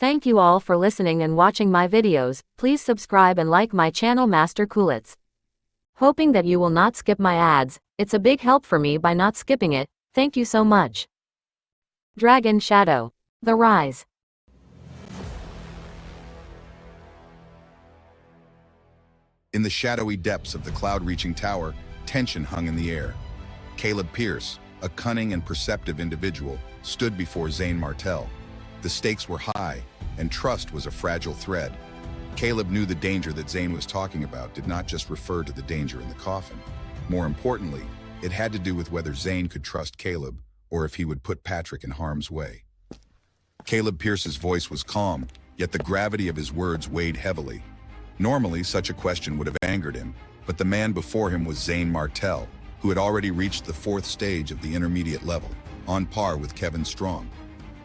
Thank you all for listening and watching my videos. Please subscribe and like my channel Master Coolitz. Hoping that you will not skip my ads, it's a big help for me by not skipping it. Thank you so much. Dragon Shadow. The Rise. In the shadowy depths of the cloud-reaching tower, tension hung in the air. Caleb Pierce, a cunning and perceptive individual, stood before Zane Martell. The stakes were high, and trust was a fragile thread. Caleb knew the danger that Zane was talking about did not just refer to the danger in the coffin. More importantly, it had to do with whether Zane could trust Caleb, or if he would put Patrick in harm's way. Caleb Pierce's voice was calm, yet the gravity of his words weighed heavily. Normally, such a question would have angered him, but the man before him was Zane Martell, who had already reached the 4th stage of the intermediate level, on par with Kevin Strong.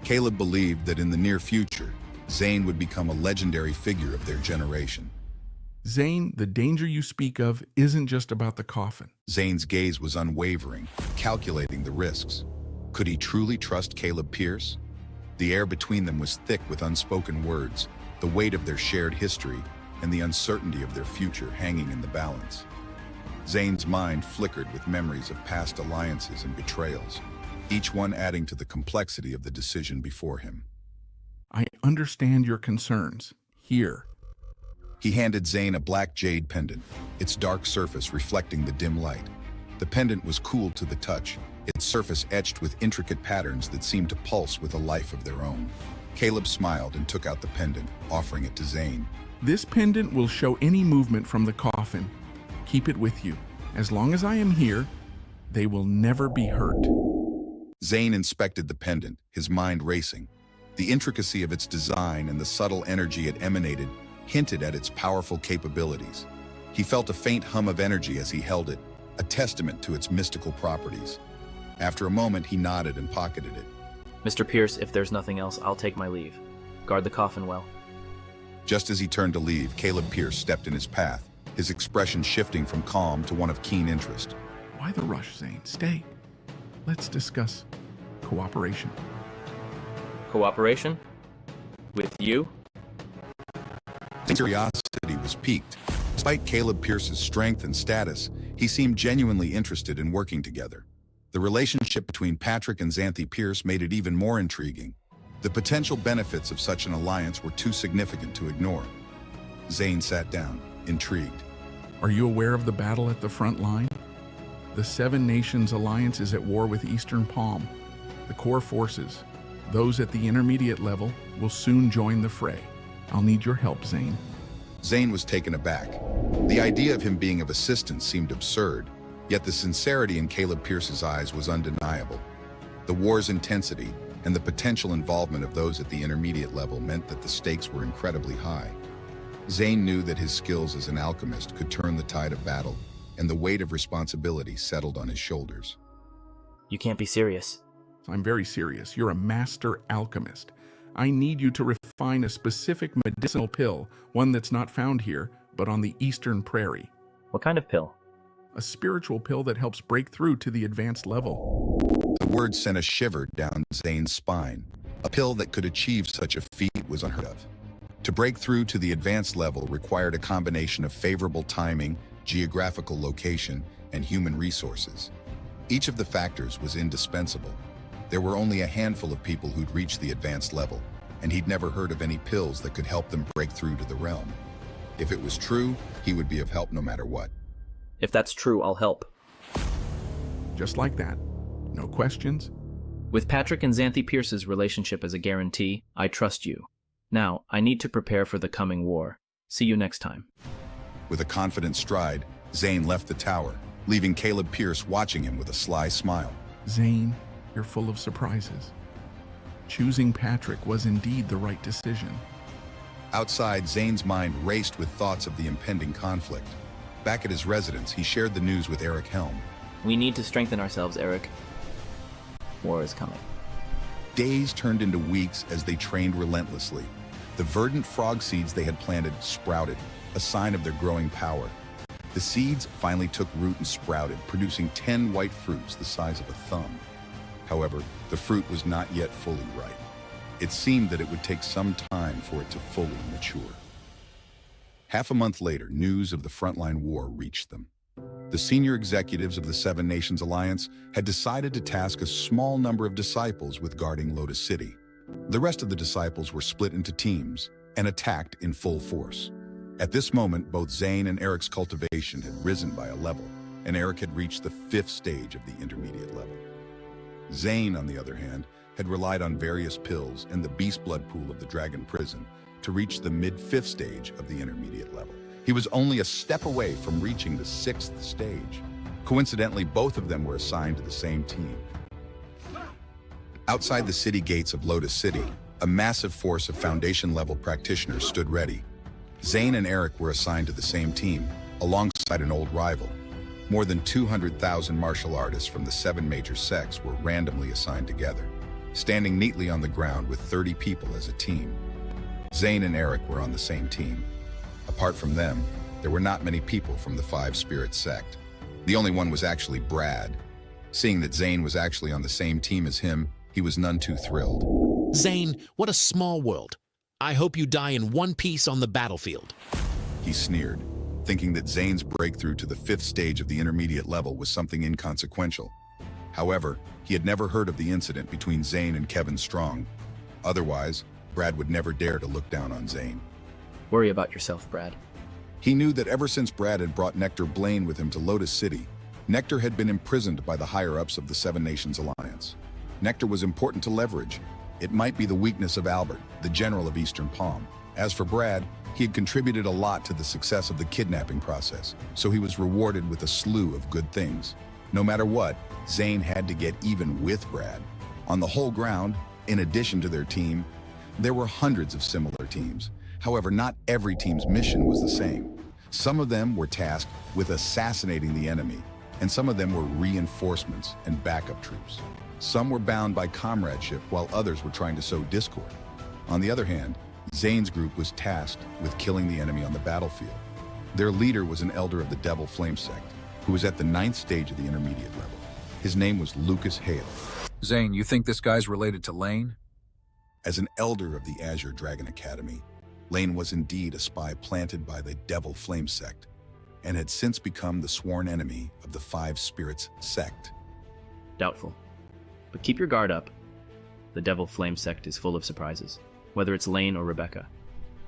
Caleb believed that in the near future, Zane would become a legendary figure of their generation. Zane, the danger you speak of isn't just about the coffin. Zane's gaze was unwavering, calculating the risks. Could he truly trust Caleb Pierce? The air between them was thick with unspoken words, the weight of their shared history, and the uncertainty of their future hanging in the balance. Zane's mind flickered with memories of past alliances and betrayals, each one adding to the complexity of the decision before him. I understand your concerns. Here. He handed Zane a black jade pendant, its dark surface reflecting the dim light. The pendant was cool to the touch, its surface etched with intricate patterns that seemed to pulse with a life of their own. Caleb smiled and took out the pendant, offering it to Zane. This pendant will show any movement from the coffin. Keep it with you. As long as I am here, they will never be hurt. Zane inspected the pendant, his mind racing. The intricacy of its design and the subtle energy it emanated hinted at its powerful capabilities. He felt a faint hum of energy as he held it, a testament to its mystical properties. After a moment, he nodded and pocketed it. Mr. Pierce, if there's nothing else, I'll take my leave. Guard the coffin well. Just as he turned to leave, Caleb Pierce stepped in his path, his expression shifting from calm to one of keen interest. Why the rush, Zane? Stay. Let's discuss cooperation. Cooperation? With you? Zane's curiosity was piqued. Despite Caleb Pierce's strength and status, he seemed genuinely interested in working together. The relationship between Patrick and Xanthi Pierce made it even more intriguing. The potential benefits of such an alliance were too significant to ignore. Zane sat down, intrigued. Are you aware of the battle at the front line? The Seven Nations Alliance is at war with Eastern Palm. The core forces, those at the intermediate level, will soon join the fray. I'll need your help, Zane. Zane was taken aback. The idea of him being of assistance seemed absurd, yet the sincerity in Caleb Pierce's eyes was undeniable. The war's intensity and the potential involvement of those at the intermediate level meant that the stakes were incredibly high. Zane knew that his skills as an alchemist could turn the tide of battle, and the weight of responsibility settled on his shoulders. You can't be serious. I'm very serious. You're a master alchemist. I need you to refine a specific medicinal pill, one that's not found here, but on the Eastern Prairie. What kind of pill? A spiritual pill that helps break through to the advanced level. The word sent a shiver down Zane's spine. A pill that could achieve such a feat was unheard of. To break through to the advanced level required a combination of favorable timing, geographical location, and human resources. Each of the factors was indispensable. There were only a handful of people who'd reached the advanced level, and he'd never heard of any pills that could help them break through to the realm. If it was true, he would be of help no matter what. If that's true, I'll help. Just like that. No questions? With Patrick and Xanthi Pierce's relationship as a guarantee, I trust you. Now, I need to prepare for the coming war. See you next time. With a confident stride, Zane left the tower, leaving Caleb Pierce watching him with a sly smile. Zane, you're full of surprises. Choosing Patrick was indeed the right decision. Outside, Zane's mind raced with thoughts of the impending conflict. Back at his residence, he shared the news with Eric Helm. We need to strengthen ourselves, Eric. War is coming. Days turned into weeks as they trained relentlessly. The verdant frog seeds they had planted sprouted, a sign of their growing power. The seeds finally took root and sprouted, producing 10 white fruits the size of a thumb. However, the fruit was not yet fully ripe. It seemed that it would take some time for it to fully mature. Half a month later, news of the frontline war reached them. The senior executives of the Seven Nations Alliance had decided to task a small number of disciples with guarding Lotus City. The rest of the disciples were split into teams and attacked in full force. At this moment, both Zane and Eric's cultivation had risen by a level, and Eric had reached the 5th stage of the intermediate level. Zane, on the other hand, had relied on various pills and the beast blood pool of the dragon prison to reach the mid-5th stage of the intermediate level. He was only a step away from reaching the 6th stage. Coincidentally, both of them were assigned to the same team. Outside the city gates of Lotus City, a massive force of Foundation-level practitioners stood ready. Zane and Eric were assigned to the same team, alongside an old rival. More than 200,000 martial artists from the 7 major sects were randomly assigned together, standing neatly on the ground with 30 people as a team. Zane and Eric were on the same team. Apart from them, there were not many people from the 5 Spirit sect. The only one was actually Brad. Seeing that Zane was actually on the same team as him, he was none too thrilled. Zane, what a small world. I hope you die in one piece on the battlefield. He sneered, thinking that Zane's breakthrough to the 5th stage of the intermediate level was something inconsequential. However, he had never heard of the incident between Zane and Kevin Strong. Otherwise, Brad would never dare to look down on Zane. Worry about yourself, Brad. He knew that ever since Brad had brought Nectar Blaine with him to Lotus City, Nectar had been imprisoned by the higher-ups of the Seven Nations Alliance. Nectar was important to leverage. It might be the weakness of Albert, the general of Eastern Palm. As for Brad, he had contributed a lot to the success of the kidnapping process, so he was rewarded with a slew of good things. No matter what, Zane had to get even with Brad. On the whole ground, in addition to their team, there were hundreds of similar teams. However, not every team's mission was the same. Some of them were tasked with assassinating the enemy, and some of them were reinforcements and backup troops. Some were bound by comradeship, while others were trying to sow discord. On the other hand, Zane's group was tasked with killing the enemy on the battlefield. Their leader was an elder of the Devil Flame sect, who was at the 9th stage of the intermediate level. His name was Lucas Hale. Zane, you think this guy's related to Lane? As an elder of the Azure Dragon Academy, Lane was indeed a spy planted by the Devil Flame sect, and had since become the sworn enemy of the 5 Spirits sect. Doubtful. But keep your guard up. The Devil Flame sect is full of surprises, whether it's Lane or Rebecca.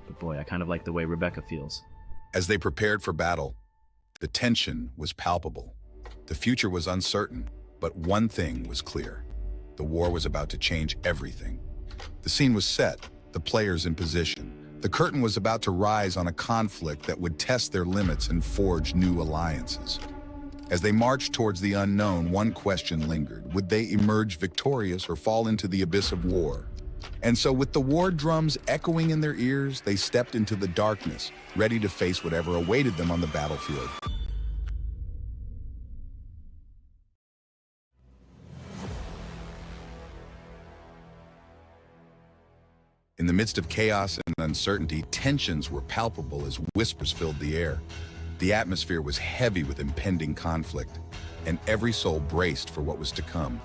But boy, I kind of like the way Rebecca feels. As they prepared for battle, the tension was palpable. The future was uncertain, but one thing was clear. The war was about to change everything. The scene was set, the players in position. The curtain was about to rise on a conflict that would test their limits and forge new alliances. As they marched towards the unknown, one question lingered. Would they emerge victorious or fall into the abyss of war? And so with the war drums echoing in their ears, they stepped into the darkness, ready to face whatever awaited them on the battlefield. In the midst of chaos and uncertainty, tensions were palpable as whispers filled the air. The atmosphere was heavy with impending conflict, and every soul braced for what was to come.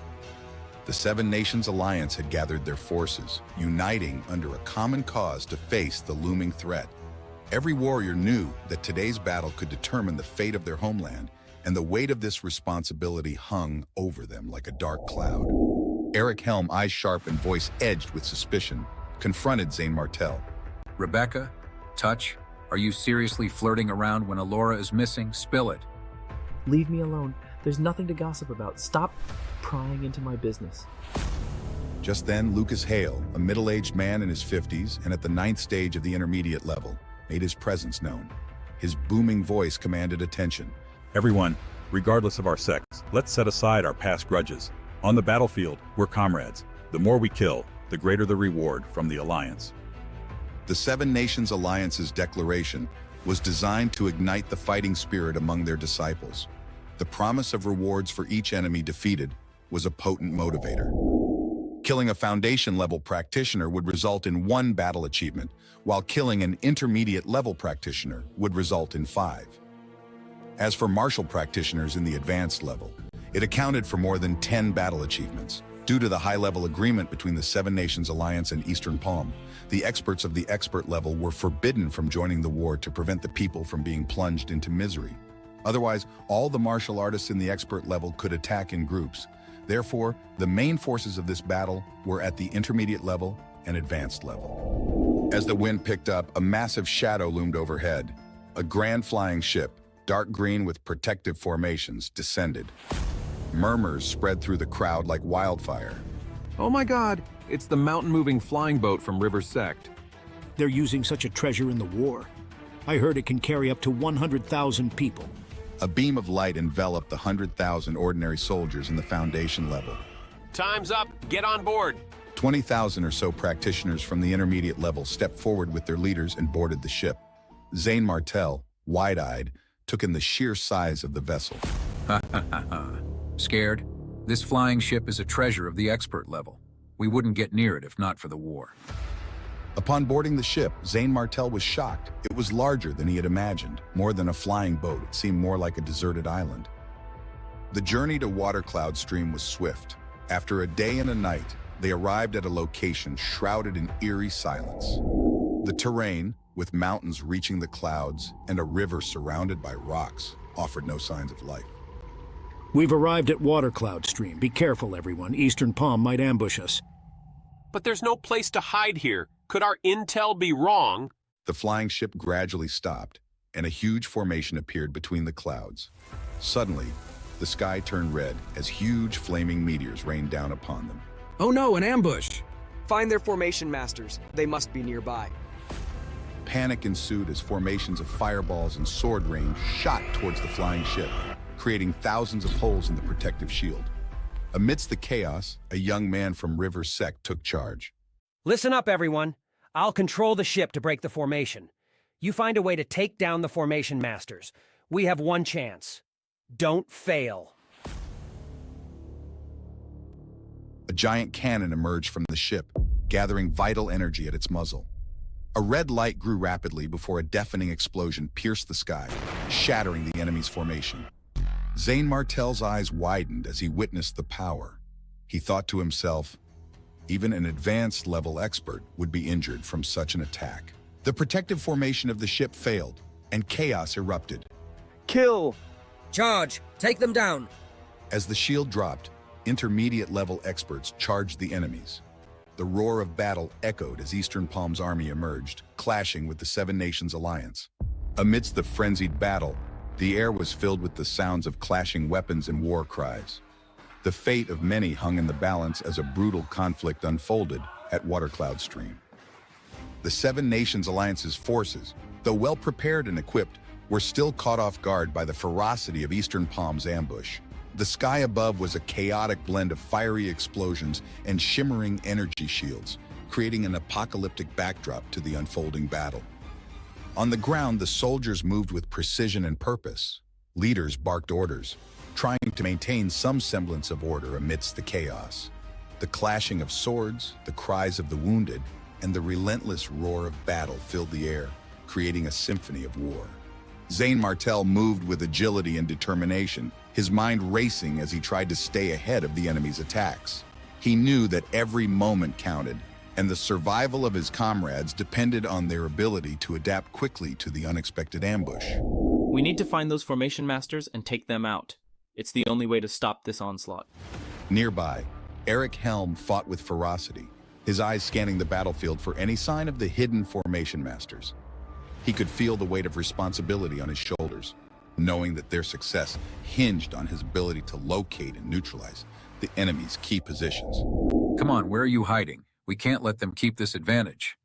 The Seven Nations Alliance had gathered their forces, uniting under a common cause to face the looming threat. Every warrior knew that today's battle could determine the fate of their homeland, and the weight of this responsibility hung over them like a dark cloud. Eric Helm, eyes sharp and voice edged with suspicion, confronted Zane Martell. Rebecca? Touch? Are you seriously flirting around when Alora is missing? Spill it. Leave me alone. There's nothing to gossip about. Stop prying into my business. Just then, Lucas Hale, a middle-aged man in his 50s and at the 9th stage of the intermediate level, made his presence known. His booming voice commanded attention. Everyone, regardless of our sex, let's set aside our past grudges. On the battlefield, we're comrades. The more we kill, the greater the reward from the Alliance. The Seven Nations Alliance's declaration was designed to ignite the fighting spirit among their disciples. The promise of rewards for each enemy defeated was a potent motivator. Killing a Foundation-level practitioner would result in 1 battle achievement, while killing an intermediate-level practitioner would result in 5. As for martial practitioners in the advanced level, it accounted for more than 10 battle achievements. Due to the high-level agreement between the Seven Nations Alliance and Eastern Palm, the experts of the expert level were forbidden from joining the war to prevent the people from being plunged into misery. Otherwise, all the martial artists in the expert level could attack in groups. Therefore, the main forces of this battle were at the intermediate level and advanced level. As the wind picked up, a massive shadow loomed overhead. A grand flying ship, dark green with protective formations, descended. Murmurs spread through the crowd like wildfire. Oh my God, it's the mountain-moving flying boat from River Sect. They're using such a treasure in the war. I heard it can carry up to 100,000 people. A beam of light enveloped the 100,000 ordinary soldiers in the Foundation level. Time's up. Get on board. 20,000 or so practitioners from the intermediate level stepped forward with their leaders and boarded the ship. Zane Martel, wide-eyed, took in the sheer size of the vessel. Ha ha ha ha. Scared? This flying ship is a treasure of the expert level. We wouldn't get near it if not for the war. Upon boarding the ship, Zane Martel was shocked. It was larger than he had imagined. More than a flying boat, it seemed more like a deserted island. The journey to Watercloud Stream was swift. After a day and a night, they arrived at a location shrouded in eerie silence. The terrain, with mountains reaching the clouds and a river surrounded by rocks, offered no signs of life. We've arrived at Watercloud Stream. Be careful, everyone. Eastern Palm might ambush us. But there's no place to hide here. Could our intel be wrong? The flying ship gradually stopped, and a huge formation appeared between the clouds. Suddenly, the sky turned red as huge flaming meteors rained down upon them. Oh no, an ambush! Find their formation masters. They must be nearby. Panic ensued as formations of fireballs and sword rain shot towards the flying ship, creating thousands of holes in the protective shield. Amidst the chaos, a young man from River Sect took charge. Listen up, everyone. I'll control the ship to break the formation. You find a way to take down the formation masters. We have one chance. Don't fail. A giant cannon emerged from the ship, gathering vital energy at its muzzle. A red light grew rapidly before a deafening explosion pierced the sky, shattering the enemy's formation. Zane Martel's eyes widened as he witnessed the power. He thought to himself, even an advanced level expert would be injured from such an attack. The protective formation of the ship failed, and chaos erupted. Kill! Charge! Take them down! As the shield dropped, intermediate level experts charged the enemies. The roar of battle echoed as Eastern Palm's army emerged, clashing with the Seven Nations Alliance. Amidst the frenzied battle, the air was filled with the sounds of clashing weapons and war cries. The fate of many hung in the balance as a brutal conflict unfolded at Watercloud Stream. The Seven Nations Alliance's forces, though well prepared and equipped, were still caught off guard by the ferocity of Eastern Palm's ambush. The sky above was a chaotic blend of fiery explosions and shimmering energy shields, creating an apocalyptic backdrop to the unfolding battle. On the ground, the soldiers moved with precision and purpose. Leaders barked orders, trying to maintain some semblance of order amidst the chaos. The clashing of swords, the cries of the wounded, and the relentless roar of battle filled the air, creating a symphony of war. Zane Martel moved with agility and determination, his mind racing as he tried to stay ahead of the enemy's attacks. He knew that every moment counted, and the survival of his comrades depended on their ability to adapt quickly to the unexpected ambush. We need to find those formation masters and take them out. It's the only way to stop this onslaught. Nearby, Eric Helm fought with ferocity, his eyes scanning the battlefield for any sign of the hidden formation masters. He could feel the weight of responsibility on his shoulders, knowing that their success hinged on his ability to locate and neutralize the enemy's key positions. Come on, where are you hiding? We can't let them keep this advantage.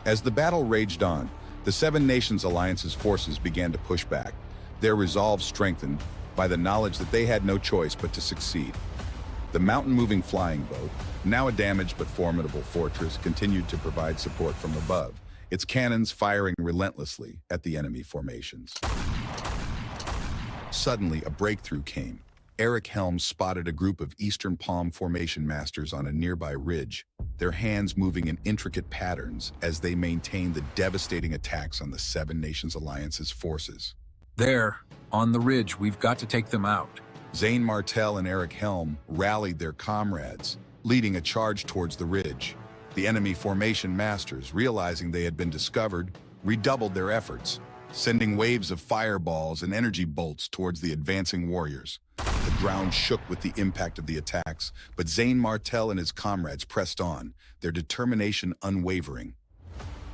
As the battle raged on, the Seven Nations Alliance's forces began to push back, their resolve strengthened by the knowledge that they had no choice but to succeed. The mountain-moving flying boat, now a damaged but formidable fortress, continued to provide support from above, its cannons firing relentlessly at the enemy formations. Suddenly, a breakthrough came. Eric Helm spotted a group of Eastern Palm formation masters on a nearby ridge, their hands moving in intricate patterns as they maintained the devastating attacks on the Seven Nations Alliance's forces. There, on the ridge, we've got to take them out. Zane Martel and Eric Helm rallied their comrades, leading a charge towards the ridge. The enemy formation masters, realizing they had been discovered, redoubled their efforts, sending waves of fireballs and energy bolts towards the advancing warriors. The ground shook with the impact of the attacks, but Zane Martel and his comrades pressed on, their determination unwavering.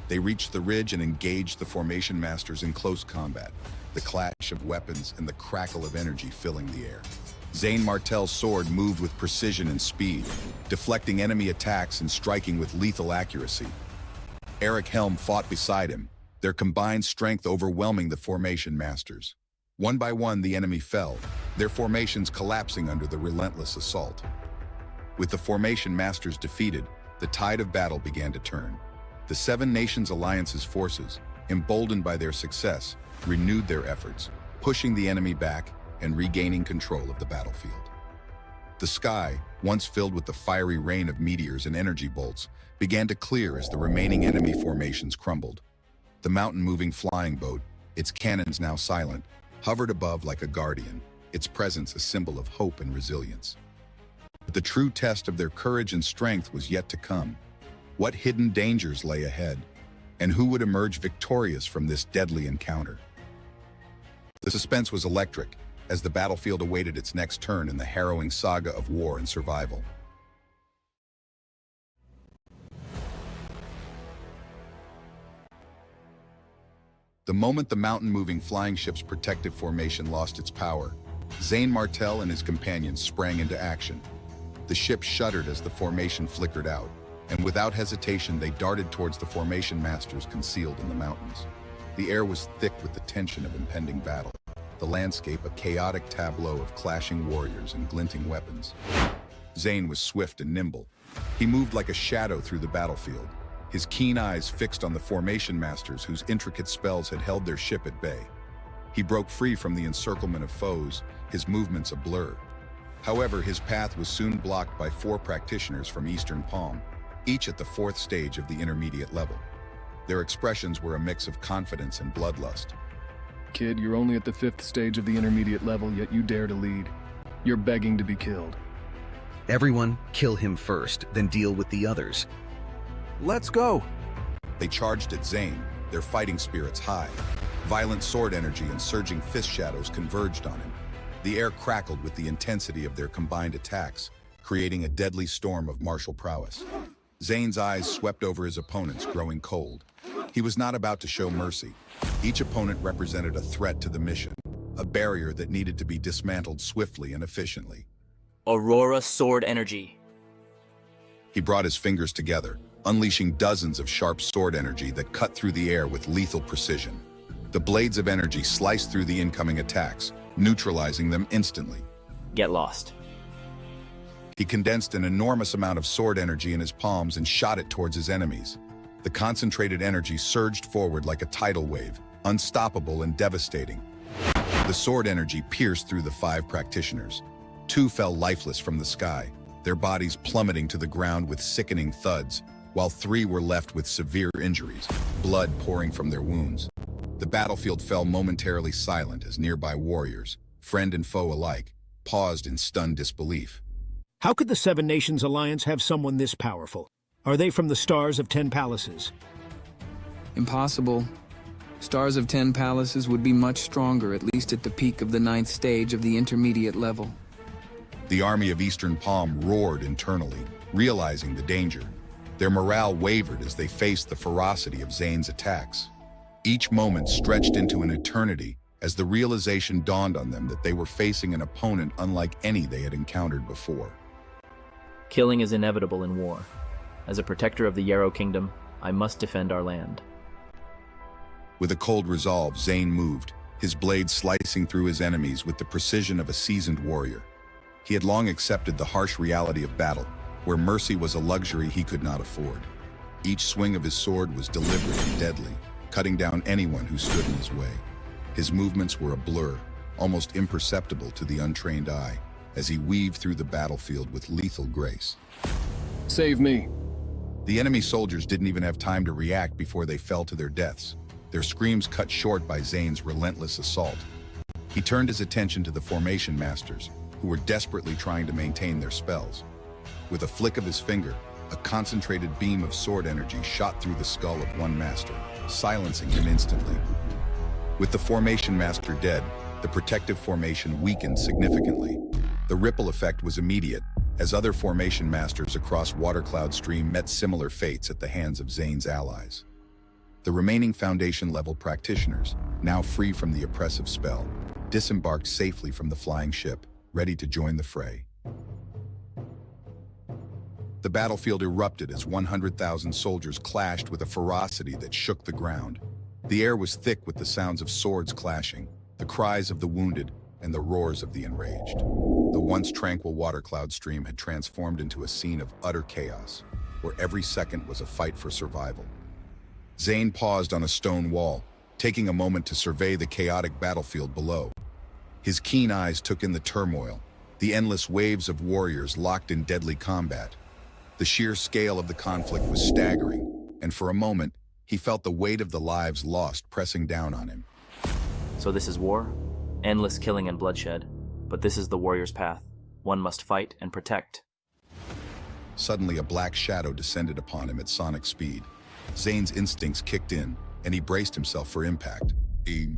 They reached the ridge and engaged the formation masters in close combat, the clash of weapons and the crackle of energy filling the air. Zane Martel's sword moved with precision and speed, deflecting enemy attacks and striking with lethal accuracy. Eric Helm fought beside him, their combined strength overwhelming the formation masters. One by one, the enemy fell, their formations collapsing under the relentless assault. With the formation masters defeated, the tide of battle began to turn. The Seven Nations Alliance's forces, emboldened by their success, renewed their efforts, pushing the enemy back and regaining control of the battlefield. The sky, once filled with the fiery rain of meteors and energy bolts, began to clear as the remaining enemy formations crumbled. The mountain-moving flying boat, its cannons now silent, hovered above like a guardian, its presence a symbol of hope and resilience. But the true test of their courage and strength was yet to come. What hidden dangers lay ahead, and who would emerge victorious from this deadly encounter? The suspense was electric, as the battlefield awaited its next turn in the harrowing saga of war and survival. The moment the mountain-moving flying ship's protective formation lost its power, Zane Martel and his companions sprang into action. The ship shuddered as the formation flickered out, and without hesitation they darted towards the formation masters concealed in the mountains. The air was thick with the tension of impending battle, the landscape a chaotic tableau of clashing warriors and glinting weapons. Zane was swift and nimble. He moved like a shadow through the battlefield, his keen eyes fixed on the formation masters whose intricate spells had held their ship at bay. He broke free from the encirclement of foes, his movements a blur. However, his path was soon blocked by 4 practitioners from Eastern Palm, each at the 4th stage of the intermediate level. Their expressions were a mix of confidence and bloodlust. Kid, you're only at the 5th stage of the intermediate level, yet you dare to lead. You're begging to be killed. Everyone, kill him first, then deal with the others. Let's go! They charged at Zane, their fighting spirits high. Violent sword energy and surging fist shadows converged on him. The air crackled with the intensity of their combined attacks, creating a deadly storm of martial prowess. Zane's eyes swept over his opponents, growing cold. He was not about to show mercy. Each opponent represented a threat to the mission, a barrier that needed to be dismantled swiftly and efficiently. Aurora sword energy. He brought his fingers together, unleashing dozens of sharp sword energy that cut through the air with lethal precision. The blades of energy sliced through the incoming attacks, neutralizing them instantly. Get lost. He condensed an enormous amount of sword energy in his palms and shot it towards his enemies. The concentrated energy surged forward like a tidal wave, unstoppable and devastating. The sword energy pierced through the 5 practitioners. 2 fell lifeless from the sky, their bodies plummeting to the ground with sickening thuds, while 3 were left with severe injuries, blood pouring from their wounds. The battlefield fell momentarily silent as nearby warriors, friend and foe alike, paused in stunned disbelief. How could the Seven Nations Alliance have someone this powerful? Are they from the Stars of 10 Palaces? Impossible. Stars of 10 Palaces would be much stronger, at least at the peak of the 9th stage of the intermediate level. The army of Eastern Palm roared internally, realizing the danger. Their morale wavered as they faced the ferocity of Zane's attacks. Each moment stretched into an eternity as the realization dawned on them that they were facing an opponent unlike any they had encountered before. Killing is inevitable in war. As a protector of the Yarrow Kingdom, I must defend our land. With a cold resolve, Zane moved, his blade slicing through his enemies with the precision of a seasoned warrior. He had long accepted the harsh reality of battle, where mercy was a luxury he could not afford. Each swing of his sword was deliberate and deadly, cutting down anyone who stood in his way. His movements were a blur, almost imperceptible to the untrained eye, as he weaved through the battlefield with lethal grace. Save me. The enemy soldiers didn't even have time to react before they fell to their deaths, their screams cut short by Zane's relentless assault. He turned his attention to the formation masters, who were desperately trying to maintain their spells. With a flick of his finger, a concentrated beam of sword energy shot through the skull of one master, silencing him instantly. With the Formation Master dead, the protective formation weakened significantly. The ripple effect was immediate, as other Formation Masters across Watercloud Stream met similar fates at the hands of Zane's allies. The remaining Foundation-level practitioners, now free from the oppressive spell, disembarked safely from the flying ship, ready to join the fray. The battlefield erupted as 100,000 soldiers clashed with a ferocity that shook the ground. The air was thick with the sounds of swords clashing, the cries of the wounded, and the roars of the enraged. The once tranquil Watercloud Stream had transformed into a scene of utter chaos, where every second was a fight for survival. Zane paused on a stone wall, taking a moment to survey the chaotic battlefield below. His keen eyes took in the turmoil, the endless waves of warriors locked in deadly combat. The sheer scale of the conflict was staggering, and for a moment, he felt the weight of the lives lost pressing down on him. So this is war? Endless killing and bloodshed. But this is the warrior's path. One must fight and protect. Suddenly, a black shadow descended upon him at sonic speed. Zane's instincts kicked in, and he braced himself for impact.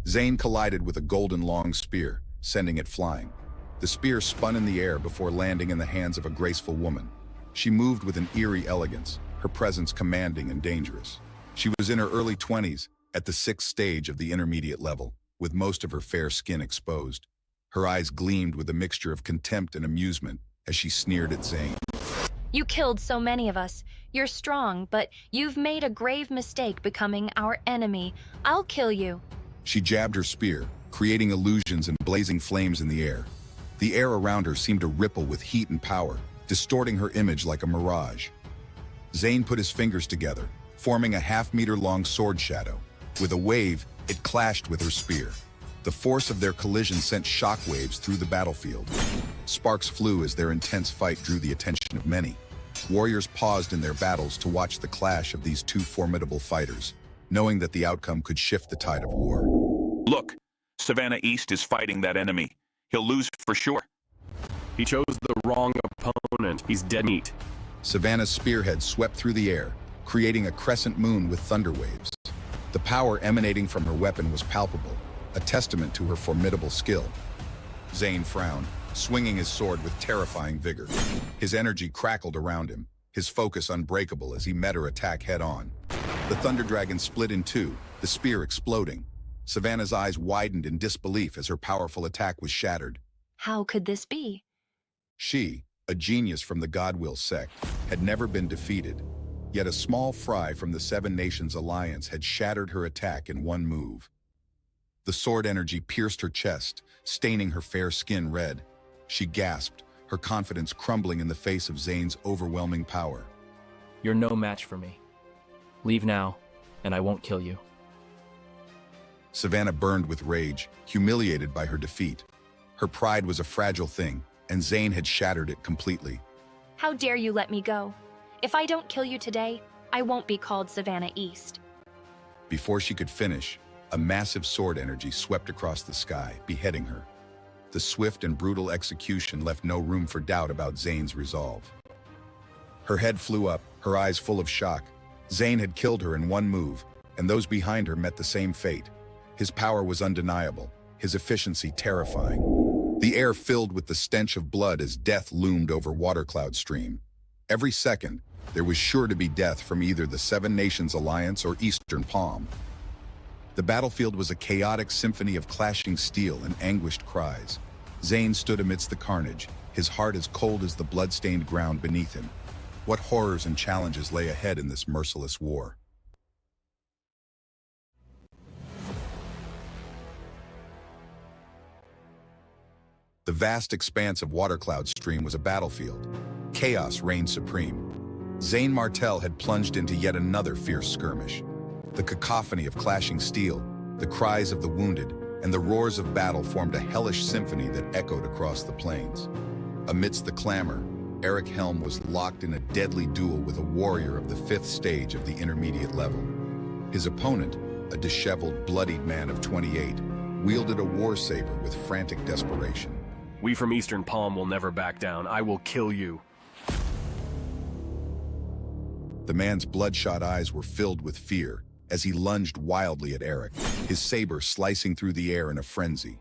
Zane collided with a golden long spear, sending it flying. The spear spun in the air before landing in the hands of a graceful woman. She moved with an eerie elegance, her presence commanding and dangerous. She was in her early 20s, at the 6th stage of the intermediate level, with most of her fair skin exposed. Her eyes gleamed with a mixture of contempt and amusement as she sneered at Zane. You killed so many of us. You're strong, but you've made a grave mistake becoming our enemy. I'll kill you. She jabbed her spear, creating illusions and blazing flames in the air. The air around her seemed to ripple with heat and power, distorting her image like a mirage. Zane put his fingers together, forming a half-meter-long sword shadow. With a wave, it clashed with her spear. The force of their collision sent shockwaves through the battlefield. Sparks flew as their intense fight drew the attention of many. Warriors paused in their battles to watch the clash of these two formidable fighters, knowing that the outcome could shift the tide of war. Look, Savannah East is fighting that enemy. He'll lose for sure. He chose the wrong opponent. He's dead meat. Savannah's spearhead swept through the air, creating a crescent moon with thunder waves. The power emanating from her weapon was palpable, a testament to her formidable skill. Zane frowned, swinging his sword with terrifying vigor. His energy crackled around him, his focus unbreakable as he met her attack head-on. The Thunder Dragon split in two, the spear exploding. Savannah's eyes widened in disbelief as her powerful attack was shattered. How could this be? She, a genius from the Godwill sect, had never been defeated. Yet a small fry from the Seven Nations Alliance had shattered her attack in one move. The sword energy pierced her chest, staining her fair skin red. She gasped, her confidence crumbling in the face of Zane's overwhelming power. You're no match for me. Leave now, and I won't kill you. Savannah burned with rage, humiliated by her defeat. Her pride was a fragile thing, and Zane had shattered it completely. How dare you let me go? If I don't kill you today, I won't be called Savannah East. Before she could finish, a massive sword energy swept across the sky, beheading her. The swift and brutal execution left no room for doubt about Zane's resolve. Her head flew up, her eyes full of shock. Zane had killed her in one move, and those behind her met the same fate. His power was undeniable, his efficiency terrifying. The air filled with the stench of blood as death loomed over Watercloud Stream. Every second, there was sure to be death from either the Seven Nations Alliance or Eastern Palm. The battlefield was a chaotic symphony of clashing steel and anguished cries. Zane stood amidst the carnage, his heart as cold as the blood-stained ground beneath him. What horrors and challenges lay ahead in this merciless war? The vast expanse of Watercloud Stream was a battlefield. Chaos reigned supreme. Zane Martel had plunged into yet another fierce skirmish. The cacophony of clashing steel, the cries of the wounded, and the roars of battle formed a hellish symphony that echoed across the plains. Amidst the clamor, Eric Helm was locked in a deadly duel with a warrior of the 5th stage of the intermediate level. His opponent, a disheveled, bloodied man of 28, wielded a war saber with frantic desperation. We from Eastern Palm will never back down. I will kill you. The man's bloodshot eyes were filled with fear as he lunged wildly at Eric, his saber slicing through the air in a frenzy.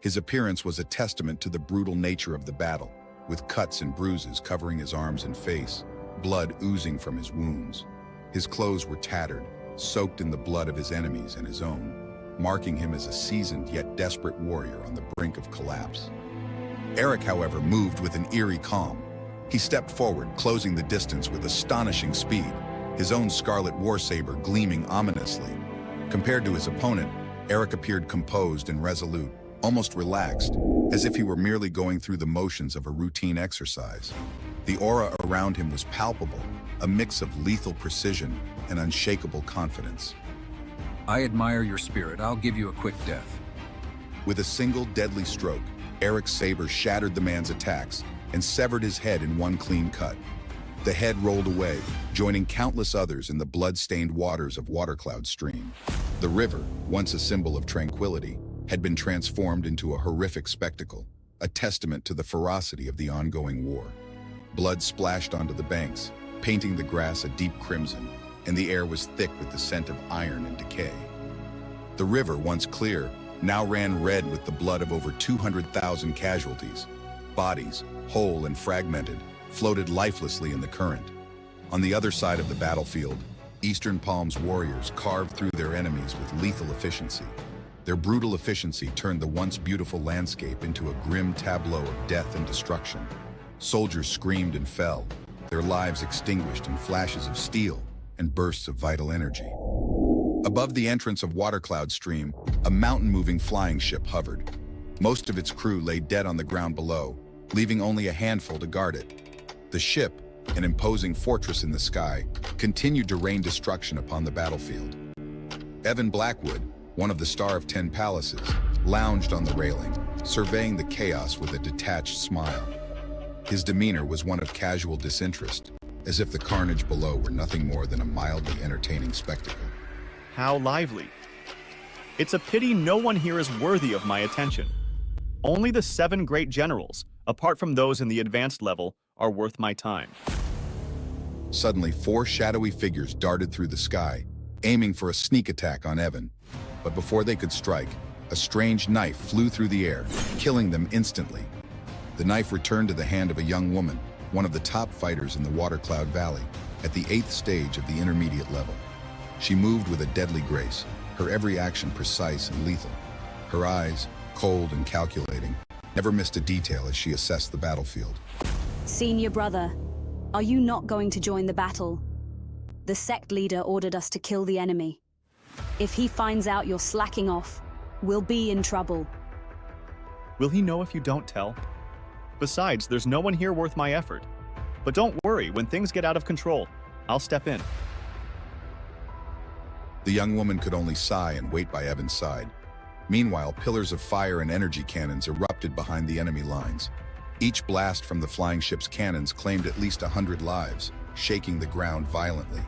His appearance was a testament to the brutal nature of the battle, with cuts and bruises covering his arms and face, blood oozing from his wounds. His clothes were tattered, soaked in the blood of his enemies and his own, marking him as a seasoned yet desperate warrior on the brink of collapse. Eric, however, moved with an eerie calm. He stepped forward, closing the distance with astonishing speed, his own scarlet war saber gleaming ominously. Compared to his opponent, Eric appeared composed and resolute, almost relaxed, as if he were merely going through the motions of a routine exercise. The aura around him was palpable, a mix of lethal precision and unshakable confidence. I admire your spirit. I'll give you a quick death. With a single deadly stroke, Eric's saber shattered the man's attacks and severed his head in one clean cut. The head rolled away, joining countless others in the blood-stained waters of Watercloud Stream. The river, once a symbol of tranquility, had been transformed into a horrific spectacle, a testament to the ferocity of the ongoing war. Blood splashed onto the banks, painting the grass a deep crimson, and the air was thick with the scent of iron and decay. The river, once clear, now ran red with the blood of over 200,000 casualties. Bodies, whole and fragmented, floated lifelessly in the current. On the other side of the battlefield, Eastern Palm's warriors carved through their enemies with lethal efficiency. Their brutal efficiency turned the once beautiful landscape into a grim tableau of death and destruction. Soldiers screamed and fell, their lives extinguished in flashes of steel and bursts of vital energy. Above the entrance of Watercloud Stream, a mountain-moving flying ship hovered. Most of its crew lay dead on the ground below, leaving only a handful to guard it. The ship, an imposing fortress in the sky, continued to rain destruction upon the battlefield. Evan Blackwood, one of the Star of 10 Palaces, lounged on the railing, surveying the chaos with a detached smile. His demeanor was one of casual disinterest, as if the carnage below were nothing more than a mildly entertaining spectacle. How lively. It's a pity no one here is worthy of my attention. Only the 7 great generals, apart from those in the advanced level, are worth my time. Suddenly, 4 shadowy figures darted through the sky, aiming for a sneak attack on Evan. But before they could strike, a strange knife flew through the air, killing them instantly. The knife returned to the hand of a young woman, one of the top fighters in the Watercloud Valley, at the 8th stage of the intermediate level. She moved with a deadly grace, her every action precise and lethal. Her eyes, cold and calculating, never missed a detail as she assessed the battlefield. Senior brother, are you not going to join the battle? The sect leader ordered us to kill the enemy. If he finds out you're slacking off, we'll be in trouble. Will he know if you don't tell? Besides, there's no one here worth my effort. But don't worry, when things get out of control, I'll step in. The young woman could only sigh and wait by Evan's side. Meanwhile, pillars of fire and energy cannons erupted behind the enemy lines. Each blast from the flying ship's cannons claimed at least 100 lives, shaking the ground violently.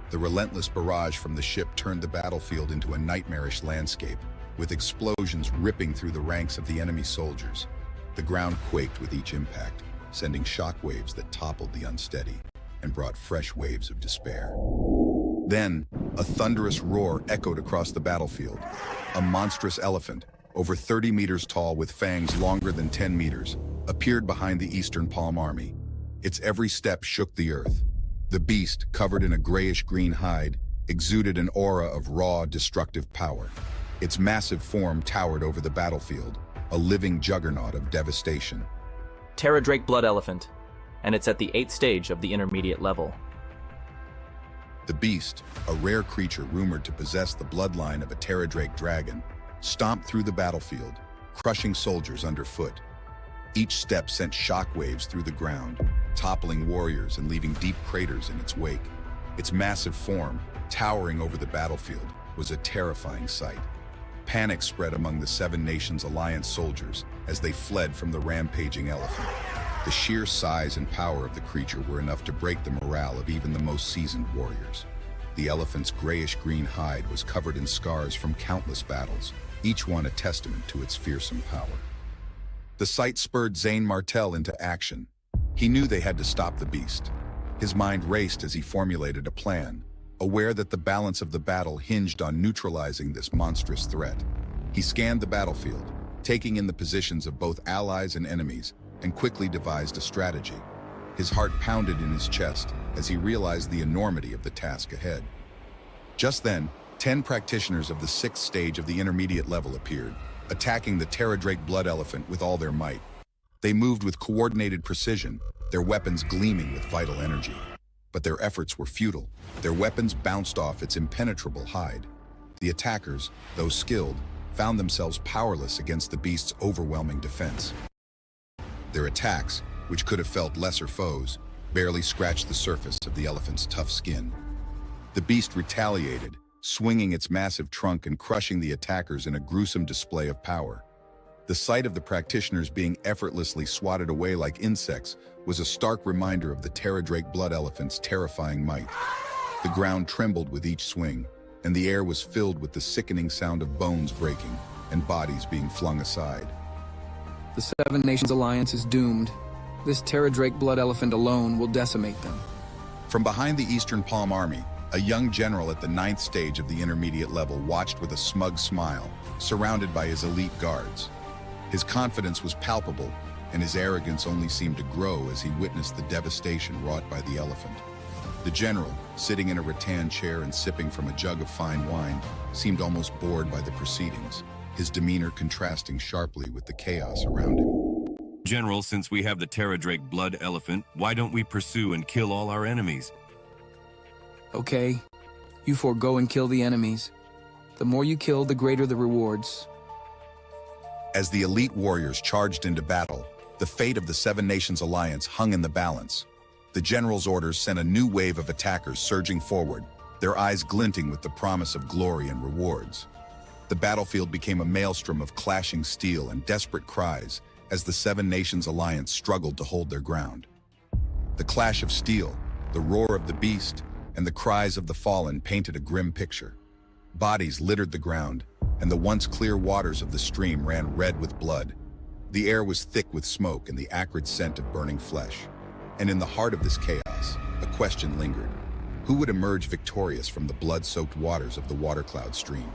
The relentless barrage from the ship turned the battlefield into a nightmarish landscape, with explosions ripping through the ranks of the enemy soldiers. The ground quaked with each impact, sending shockwaves that toppled the unsteady and brought fresh waves of despair. Then, a thunderous roar echoed across the battlefield. A monstrous elephant, over 30 meters tall with fangs longer than 10 meters, appeared behind the Eastern Palm Army. Its every step shook the earth. The beast, covered in a grayish-green hide, exuded an aura of raw, destructive power. Its massive form towered over the battlefield, a living juggernaut of devastation. Terra Drake Blood Elephant, and it's at the 8th stage of the intermediate level. The beast, a rare creature rumored to possess the bloodline of a Terra Drake dragon, stomped through the battlefield, crushing soldiers underfoot. Each step sent shockwaves through the ground, toppling warriors and leaving deep craters in its wake. Its massive form, towering over the battlefield, was a terrifying sight. Panic spread among the 7 Nations Alliance soldiers as they fled from the rampaging elephant. The sheer size and power of the creature were enough to break the morale of even the most seasoned warriors. The elephant's grayish-green hide was covered in scars from countless battles, each one a testament to its fearsome power. The sight spurred Zane Martel into action. He knew they had to stop the beast. His mind raced as he formulated a plan, aware that the balance of the battle hinged on neutralizing this monstrous threat. He scanned the battlefield, taking in the positions of both allies and enemies, and quickly devised a strategy. His heart pounded in his chest as he realized the enormity of the task ahead. Just then, 10 practitioners of the 6th stage of the intermediate level appeared, attacking the Terradrake Blood Elephant with all their might. They moved with coordinated precision, their weapons gleaming with vital energy. But their efforts were futile. Their weapons bounced off its impenetrable hide. The attackers, though skilled, found themselves powerless against the beast's overwhelming defense. Their attacks, which could have felt lesser foes, barely scratched the surface of the elephant's tough skin. The beast retaliated, swinging its massive trunk and crushing the attackers in a gruesome display of power. The sight of the practitioners being effortlessly swatted away like insects was a stark reminder of the Terradrake Blood Elephant's terrifying might. The ground trembled with each swing, and the air was filled with the sickening sound of bones breaking and bodies being flung aside. The Seven Nations Alliance is doomed. This Terradrake Blood Elephant alone will decimate them. From behind the Eastern Palm Army, a young general at the 9th stage of the intermediate level watched with a smug smile, surrounded by his elite guards. His confidence was palpable, and his arrogance only seemed to grow as he witnessed the devastation wrought by the elephant. The general, sitting in a rattan chair and sipping from a jug of fine wine, seemed almost bored by the proceedings, his demeanor contrasting sharply with the chaos around him. General, since we have the Terradrake Blood Elephant, why don't we pursue and kill all our enemies? Okay, you forego and kill the enemies. The more you kill, the greater the rewards. As the elite warriors charged into battle, the fate of the Seven Nations Alliance hung in the balance. The general's orders sent a new wave of attackers surging forward, their eyes glinting with the promise of glory and rewards. The battlefield became a maelstrom of clashing steel and desperate cries as the Seven Nations Alliance struggled to hold their ground. The clash of steel, the roar of the beast, and the cries of the fallen painted a grim picture. Bodies littered the ground, and the once clear waters of the stream ran red with blood. The air was thick with smoke and the acrid scent of burning flesh. And in the heart of this chaos, a question lingered. Who would emerge victorious from the blood-soaked waters of the Watercloud stream?